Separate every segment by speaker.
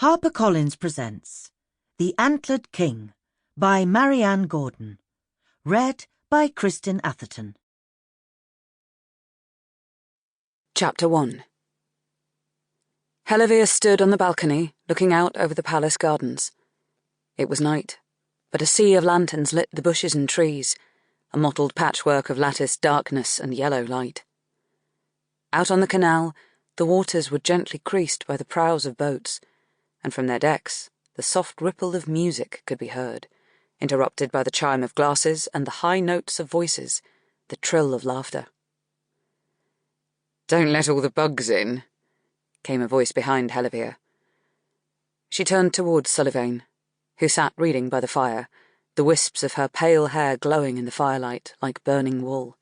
Speaker 1: HarperCollins presents The Antlered King by Marianne Gordon. Read by Kristin Atherton.
Speaker 2: Chapter 1. Hellevir stood on the balcony, looking out over the palace gardens. It was night, but a sea of lanterns lit the bushes and trees, a mottled patchwork of latticed darkness and yellow light. Out on the canal, the waters were gently creased by the prows of boats, and from their decks the soft ripple of music could be heard, interrupted by the chime of glasses and the high notes of voices, the trill of laughter. "Don't let all the bugs in," came a voice behind Hellevir. She turned towards Sullivain, who sat reading by the fire, the wisps of her pale hair glowing in the firelight like burning wool.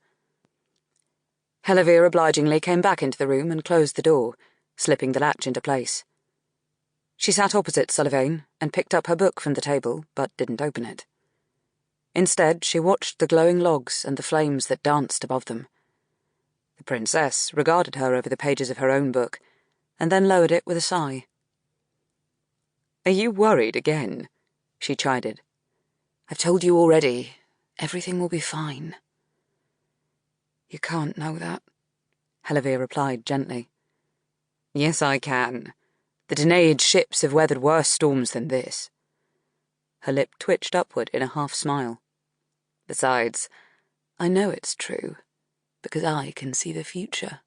Speaker 2: Hellevir obligingly came back into the room and closed the door, slipping the latch into place. She sat opposite Sullivain and picked up her book from the table, but didn't open it. Instead, she watched the glowing logs and the flames that danced above them. The princess regarded her over the pages of her own book, and then lowered it with a sigh. "Are you worried again?" she chided. "I've told you already. Everything will be fine." "You can't know that," Hellevir replied gently. "Yes, I can. The Danaids' ships have weathered worse storms than this." Her lip twitched upward in a half-smile. "Besides, I know it's true, because I can see the future."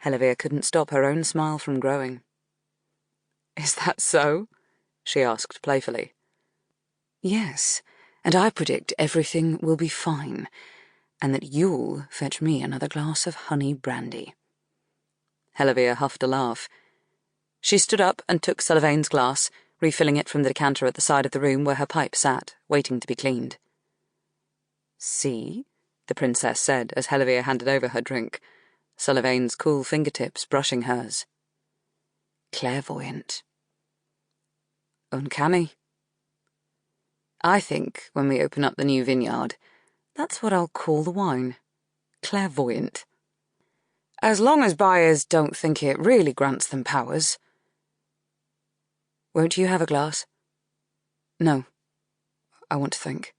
Speaker 2: Hellevir couldn't stop her own smile from growing. "Is that so?" she asked playfully. "Yes, and I predict everything will be fine, and that you'll fetch me another glass of honey brandy." Hellevir huffed a laugh. She stood up and took Sullivain's glass, refilling it from the decanter at the side of the room where her pipe sat, waiting to be cleaned. "See?" the princess said as Hellevir handed over her drink, Sullivain's cool fingertips brushing hers. "Clairvoyant." "Uncanny." "I think, when we open up the new vineyard, that's what I'll call the wine. Clairvoyant. As long as buyers don't think it really grants them powers." "Won't you have a glass?" "No. I want to think."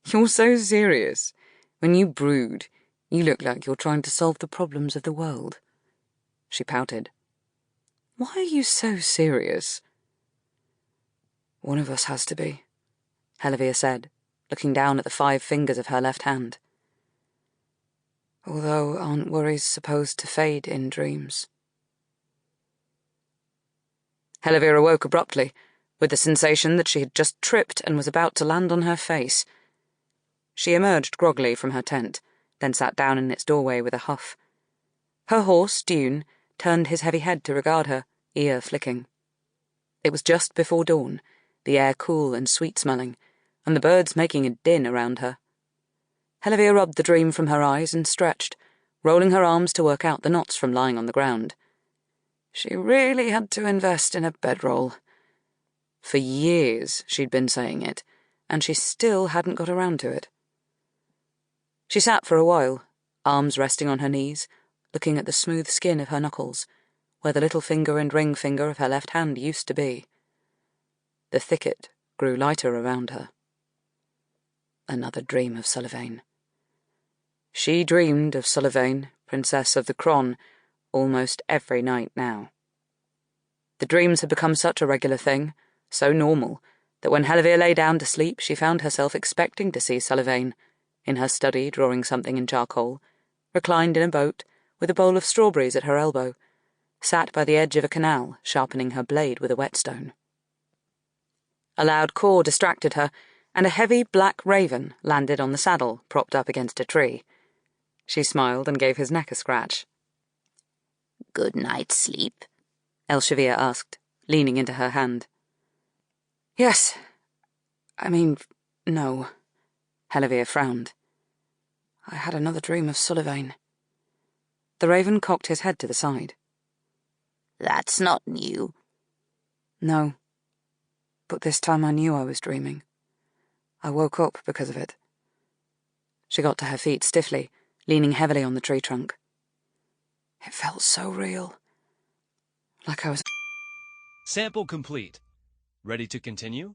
Speaker 2: "You're so serious. When you brood, you look like you're trying to solve the problems of the world." She pouted. "Why are you so serious?" "One of us has to be," Hellevir said, looking down at the 5 fingers of her left hand. "Although aren't worries supposed to fade in dreams?" Hellevir awoke abruptly, with the sensation that she had just tripped and was about to land on her face. She emerged groggily from her tent, then sat down in its doorway with a huff. Her horse, Dune, turned his heavy head to regard her, ear flicking. It was just before dawn, the air cool and sweet-smelling, and the birds making a din around her. Hellevir rubbed the dream from her eyes and stretched, rolling her arms to work out the knots from lying on the ground. She really had to invest in a bedroll. For years she'd been saying it, and she still hadn't got around to it. She sat for a while, arms resting on her knees, looking at the smooth skin of her knuckles, where the little finger and ring finger of her left hand used to be. The thicket grew lighter around her. Another dream of Sullivain. She dreamed of Sullivain, Princess of the Crown, almost every night now. The dreams had become such a regular thing, so normal, that when Hellevir lay down to sleep she found herself expecting to see Sullivain, in her study drawing something in charcoal, reclined in a boat, with a bowl of strawberries at her elbow, sat by the edge of a canal, sharpening her blade with a whetstone. A loud caw distracted her, and a heavy black raven landed on the saddle, propped up against a tree. She smiled and gave his neck a scratch.
Speaker 3: "Good night's sleep?"
Speaker 2: Hellevir asked, leaning into her hand. "Yes. No." Hellevir frowned. "I had another dream of Sullivain." The raven cocked his head to the side.
Speaker 3: "That's not new."
Speaker 2: "No. But this time I knew I was dreaming. I woke up because of it." She got to her feet stiffly, leaning heavily on the tree trunk. "It felt so real. Like I was..."
Speaker 4: Sample complete. Ready to continue?